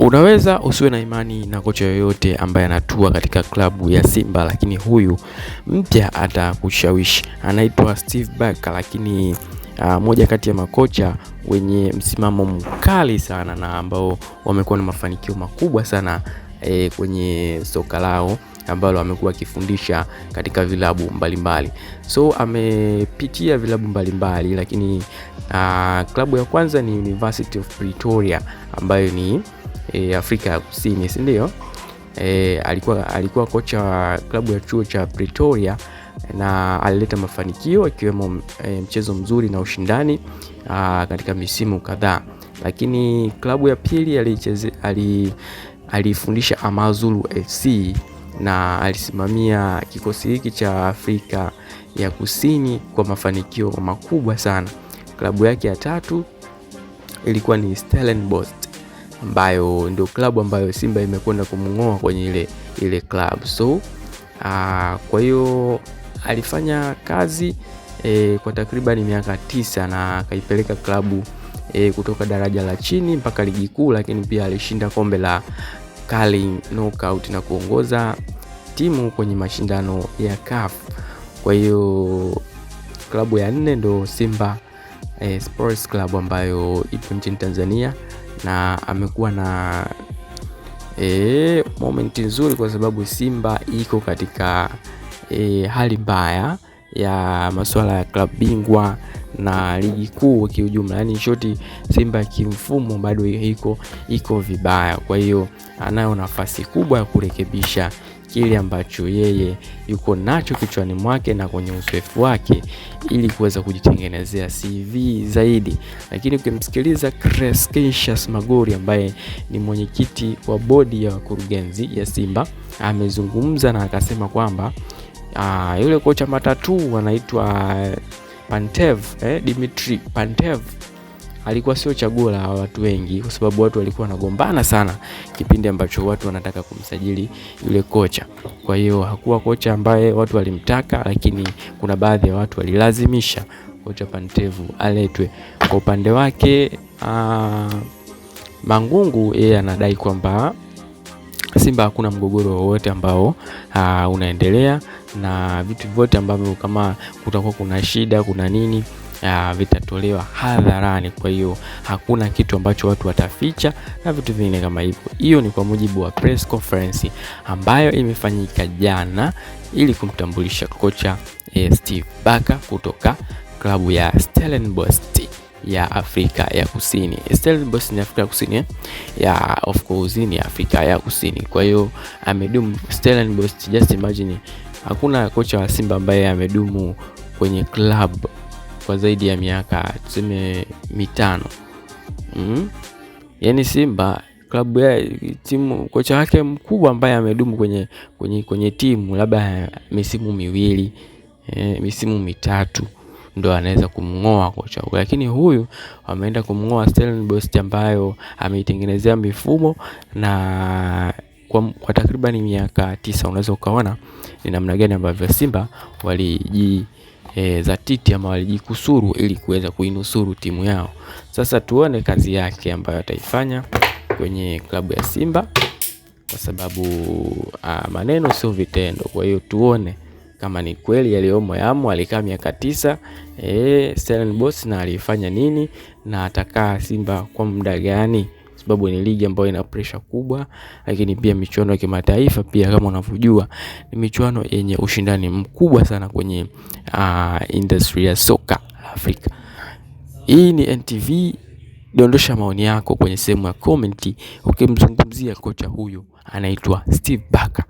Unaweza usiwe na imani na kocha yoyote ambaye anatua katika klabu ya Simba, lakini huyu mpya atakushawishi. Anaitwa Steve Barker, lakini moja kati ya makocha wenye msimamo mkali sana na ambao wamekuwa na mafanikio makubwa sana kwenye soka lao ambalo amekuwa akifundisha katika vilabu mbalimbali. So amepitia vilabu mbalimbali, lakini klabu ya kwanza ni University of Pretoria ambayo ni Afrika ya Kusini, si ndio? Alikuwa kocha wa klabu ya chuo cha Pretoria na alileta mafanikio ikiwemo mchezo mzuri na ushindani katika misimu kadhaa. Lakini klabu ya pili alifundisha Amazulu FC na alisimamia kikosi hiki cha Afrika ya Kusini kwa mafanikio makubwa sana. Klabu yake ya tatu ilikuwa ni Stellenbosch ambayo ndio klabu ambayo Simba imekwenda kumngoa kwenye ile klabu. So kwa hiyo alifanya kazi kwa takriban miaka 9 na akaipeleka klabu kutoka daraja la chini mpaka ligi kuu, lakini pia alishinda kombe la Carling Knockout na kuongoza timu kwenye mashindano ya CAF. Kwa hiyo klabu ya 4 ndo Simba Sports Club ambayo ipo nchini Tanzania, na amekuwa na moment nzuri kwa sababu Simba iko katika hali mbaya ya masuala ya klabu bingwa na ligi kuu kiujumla. Yani shoti Simba kimfumo bado iko vibaya. Kwa hiyo anayo nafasi kubwa ya kurekebisha kile ambacho yeye yuko nacho kichwani mwake na kwenye uzoefu wake ili kuweza kujitengenezea CV zaidi. Lakini ukimsikiliza Crescentius Magori ambaye ni mwenyekiti wa bodi ya wakurugenzi ya Simba, amezungumza na akasema kwamba yule kocha matatu anaitwa Pantev, Dimitri Pantev alikuwa sio chaguo la watu wengi kwa sababu watu walikuwa wanagombana sana kipindi ambacho watu wanataka kumsajili yule kocha. Kwa hiyo hakuwa kocha ambaye watu walimtaka, lakini kuna baadhi ya watu walilazimisha kocha Pantev aletwe. Kwa upande wake Mangungu yeye anadai kwamba Simba hakuna mgogoro wowote ambao unaendelea, na vitu vyote ambavyo kama kutakuwa kuna shida kuna nini vitatolewa hadharani. Kwa hiyo hakuna kitu ambacho watu wataficha na vitu vingine kama hivyo. Hiyo ni kwa mujibu wa press conference ambayo imefanyika jana ili kumtambulisha kocha Steve Barker kutoka klabu ya Stellenbosch ya Afrika ya Kusini. Stellenbosch ni Afrika ya Kusini ya of course ni Afrika ya Kusini. Kwa hiyo amedumu Stellenbosch. Just imagine hakuna kocha wa Simba ambaye amedumu kwenye club kwa zaidi ya miaka tuseme 5. Yaani Simba klabu ya timu kocha wake mkubwa ambaye amedumu kwenye timu labda misimu 2, misimu 3 ndo anaweza kumngoa kocha. Lakini huyu ameenda kumngoa Stellenbosch ambayo ameitengenezea mifumo na kwa takriban miaka 9. Unaweza ukaona ni namna gani ambavyo Simba zatiti ama walijikusuru ili kuweza kuinusuru timu yao. Sasa tuone kazi yake ambayo ataifanya kwenye klabu ya Simba, kwa sababu maneno sio vitendo. Kwa hiyo tuone kama ni kweli yaliyomo yamo. Alikaa miaka 9 Stellenbosch na alifanya nini na atakaa Simba kwa muda gani, sababu ni ligi ambayo ina pressure kubwa, lakini pia michuano ya kimataifa pia kama unavyojua ni michuano yenye ushindani mkubwa sana kwenye industry ya soka Afrika. Hii ni NTV. Dondosha maoni yako kwenye sehemu ya comment ukimzungumzia kocha huyu anaitwa Steve Barker.